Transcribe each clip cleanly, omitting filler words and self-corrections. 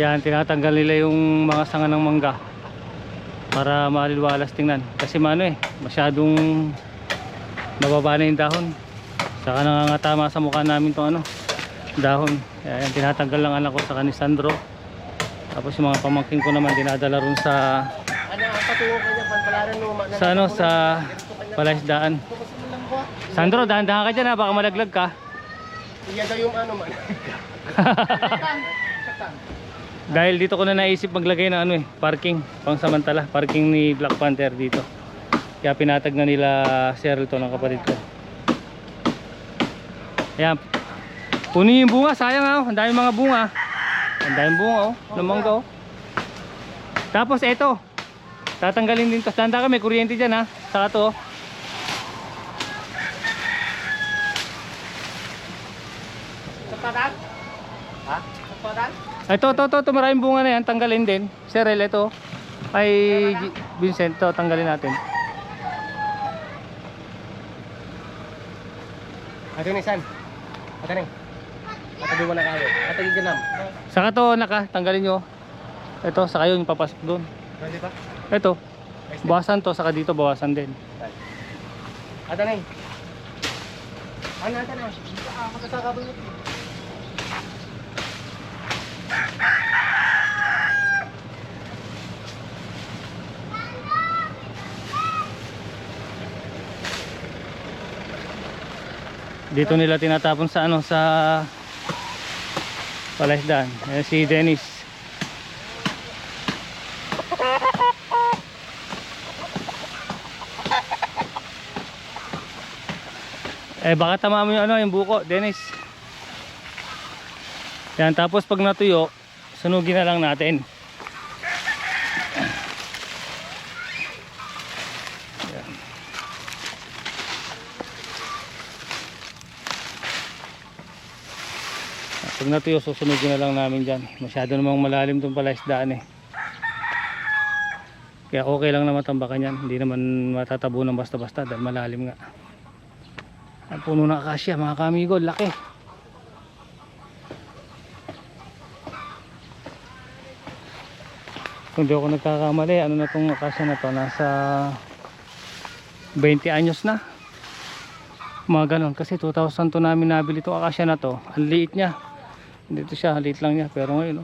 Yan, tinatanggal nila yung mga sanga ng mangga para maliwalas tingnan. Kasi masyadong mababa na yung dahon. Saka nangangatama sa mukha namin itong dahon. Yan, tinatanggal lang anak ko sa ni Sandro. Tapos yung mga pamangkin ko naman dinadala rin sa sa palaisdaan. Sandro, dahan-dahan ka dyan ha, baka malaglag ka. Iya daw yung man. Dahil dito ko na naisip maglagay ng parking, pangsamantala, parking ni Black Panther dito. Kaya pinatag na nila Cheryl to ng kapatid ko. Ayan. Punin yung bunga, sayang ang daming mga bunga. Ang daming bunga ng mangga Tapos eto, tatanggalin din to. Tanda ka, may kuryente dyan saka to Sapadan? Ha? Sapadan? Ito, maraming bunga na yan, tanggalin din. Cheryl, ito. Ay, Vincent, to, tanggalin natin. Ito ni San. Ito ni. Ito mo na kayo. Ito yung ganam. Saka to, tanggalin nyo. Ito, saka yun, papasok doon. Pwede ba? Ito, bawasan to, saka dito bawasan din. Ito ni. Ano ito na? Makasaka ba yun? Dito nila tinatapon sa sa palaisdaan. Si Dennis. Baka tama mo yung yung buko, Dennis. Yan, tapos pag natuyo, sunugin na lang natin. Yan. Pag natuyo, susunugin na lang namin dyan. Masyado namang malalim itong palaisdaan Kaya okay lang na matambakan yan. Hindi naman matatabunan basta-basta dahil malalim nga. Ang puno ng akasya mga kamigo, laki. Kung di ako nagkakamali, ano na tong akasya na to, nasa 20 anyos na. Mga ganon, kasi 2002 namin nabili itong akasya na to. Ang liit niya. Dito siya, liit lang niya, pero ngayon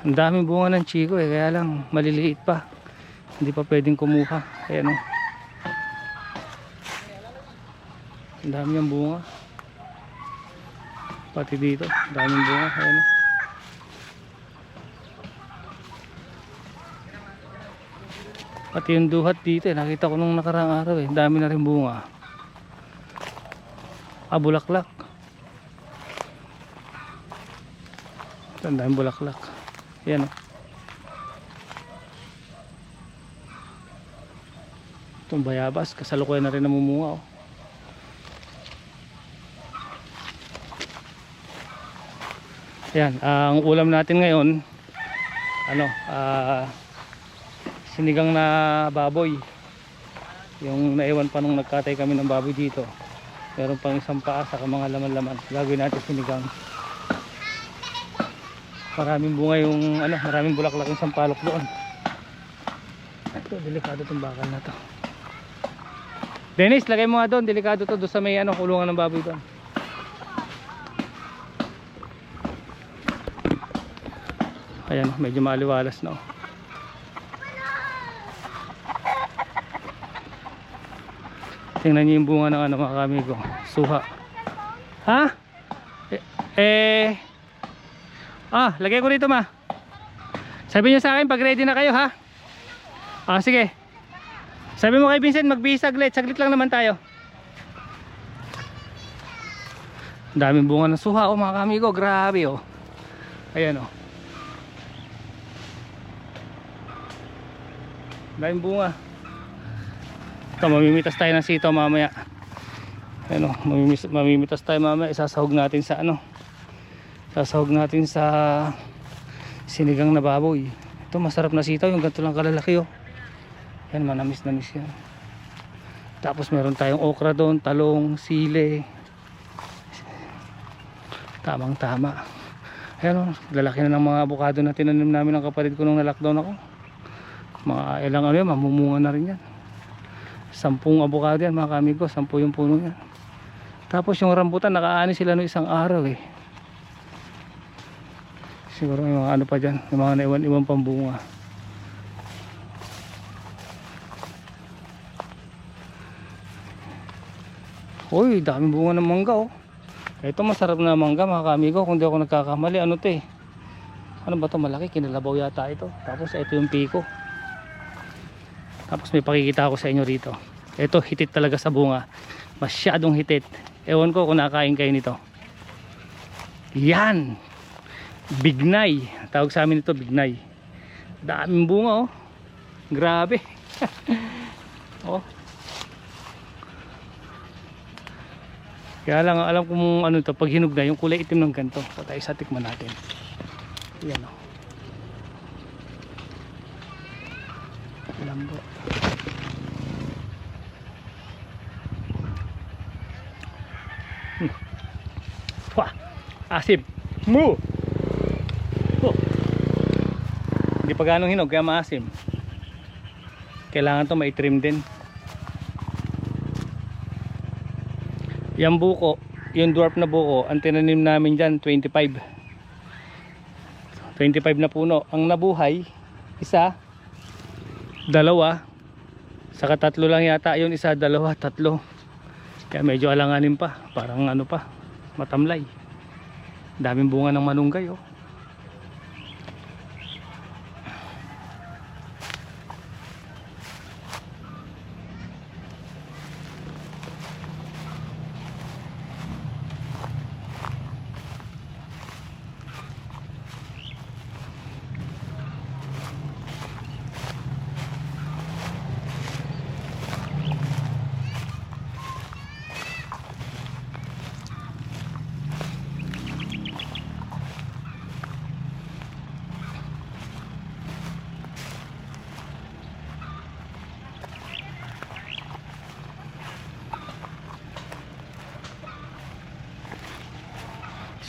ang daming bunga ng chiko kaya lang maliliit pa, hindi pa pwedeng kumuha. Ayan ang dami ng bunga, pati dito daming bunga. Ayan pati yung duhat dito nakita ko nung nakaraang araw dami na rin bunga. Bulaklak, ang daming bulaklak. Ayan itong bayabas kasalukuyan na rin namumunga Ayan, ang ulam natin ngayon sinigang na baboy, yung naiwan pa nung nagkatay kami ng baboy dito. Meron pang isang paa saka mga laman-laman, gagawin natin sinigang. Maraming bunga yung maraming bulaklak yung sampalok doon. Ito, delikado itong bakal na to. Dennis, lagay mo nga doon, delikado to doon sa may kulungan ng baboy doon. Ayan, medyo maliwalas na Tingnan niyo yung bunga ng mga kamigo, suha. Ha? Lagay ko rito ma. Sabi niyo sa akin pag ready na kayo ha. Sige. Sabi mo kay Vincent magbihis saglit. Saglit lang naman tayo. Daming bunga ng suha mga kamigo. Grabe Ayan daming bunga. Ito, mamimitas tayo ng sitaw mamaya. Ayan mamimitas tayo mamaya. Isasahog natin sa sasahog natin sa sinigang na baboy. Ito masarap na sitaw, yung ganito lang kalalaki Yan, manamis-namis yan. Tapos meron tayong okra doon, talong, sile. Tamang tama. Ayan o, lalaki na ng mga avocado na tinanim namin ng kapatid ko nung na-lockdown ako. Mga ilang ano yan, mamumunga na rin yan. 10 avocado yan mga kamigo, 10 yung puno yan. Tapos yung rambutan, nakaani sila no isang araw eh. Siguro may mga ano pa dyan, may mga naiwan-iwan pang bunga. Uy, daming bunga ng mangga oh. Ito masarap na mangga mga kamigo, kung di ako nagkakamali. Ano to eh, ano ba to, malaki, kinalabaw yata ito. Tapos ito yung piko. Tapos may pakikita ako sa inyo rito. Ito hitit talaga sa bunga, masyadong hitit. Ewan ko kung nakain kayo nito. Yan, bignay, tawag sa amin ito bignay. Daming bunga oh, grabe. Oh, kaya lang alam kung ano to, pag hinog na yung kulay itim ng ganito. So tayo sa tikman natin. Yan oh, lambo. Wah, asim. Mo. Oh. Hindi pa ganong hinog kaya maasim. Kailangan to mai-trim din. Yung buko, yung dwarf na buko, ang tinanim namin dyan 25 na puno. Ang nabuhay, isa, dalawa, saka 3 lang yata. Yun isa, dalawa, 3. Kaya medyo alanganin pa, parang ano pa, matamlay. Daming bunga ng manunggay oh.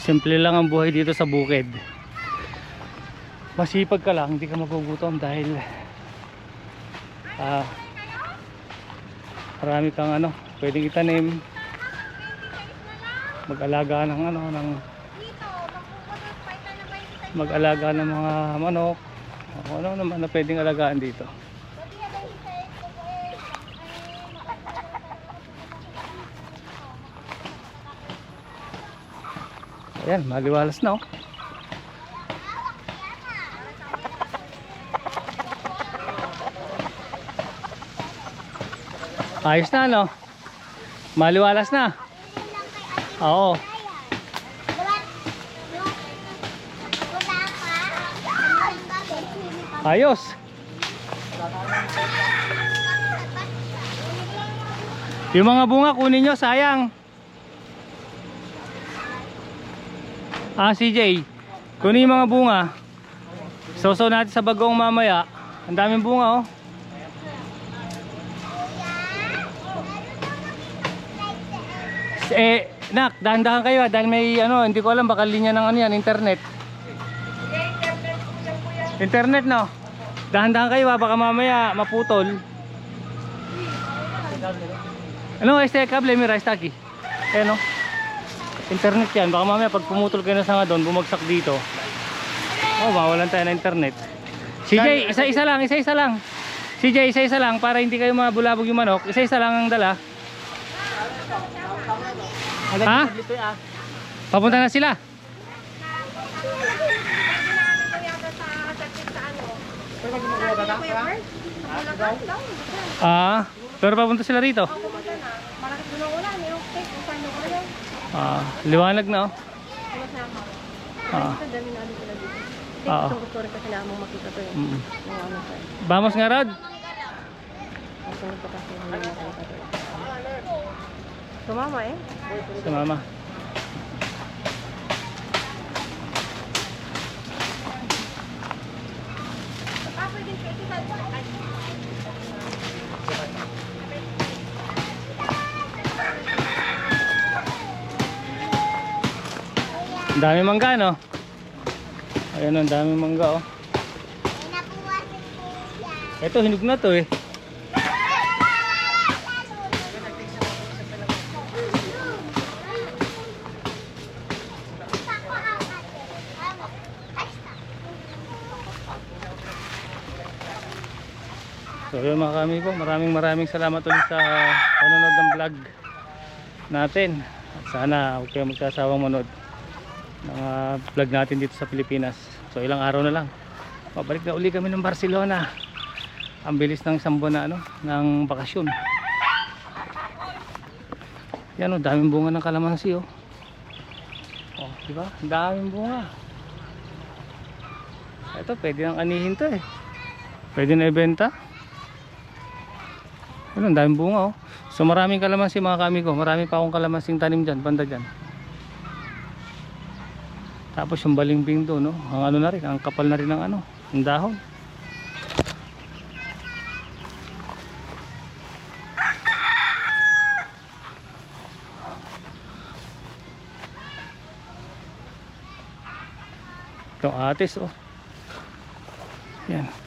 Simple lang ang buhay dito sa bukid. Masipag ka lang, hindi ka magugutom dahil marami kang ano, pwedeng itanim. Mag-alaga ng ano, mag-alaga ng mga manok. Ano naman na pwedeng alagaan dito. Ayan, maliwalas na oh. Ayos na no? Maliwalas na. Oo. Ayos. Yung mga bunga kunin nyo, sayang. CJ, kunin yung mga bunga. Soso natin sa bagong mamaya. Ang daming bunga oh. Nak, dahan-dahan kayo dahil may ano, hindi ko alam, baka linya ng ano yan, internet. Internet no. Dahan-dahan kayo baka mamaya maputol. Ano, este kable mira está aquí. No. Internet yan, baka mamaya pag pumutol kayo na sa nga doon, bumagsak dito. Oh, mawalan tayo ng internet. CJ, isa-isa lang. CJ, isa-isa lang para hindi kayo mabulabog yung manok. Isa-isa lang ang dala. Ha? Papunta na sila. Pero papunta sila rito. Liwanag na oh. Vamos nga Rod. Sumama eh. Sumama. Ang dami mangga, no? Ayan, ang dami mangga, oh. Ito, hinog na to, eh. So yun mga kami po, maraming salamat ulit sa panonood ng vlog natin. At sana huwag kayo magsasawang manood ng vlog natin dito sa Pilipinas. So ilang araw na lang, mabalik na uli kami ng Barcelona. Ang bilis ng isang buwan na, ano, ng bakasyon. Yan, oh, daming bunga ng kalamansi, oh. Oh, diba? Daming bunga. Ito, pwede nang anihin to, eh. Pwede na ibenta. Ayun, ang daming bunga, oh. So maraming kalamansi mga kami ko. Marami pa akong kalamansing tanim dyan, banda dyan. Tapos yung balimbing doon, no? Ang ano na rin, ang kapal na rin ng ano, ang dahon. Itong atis, oh. Yan.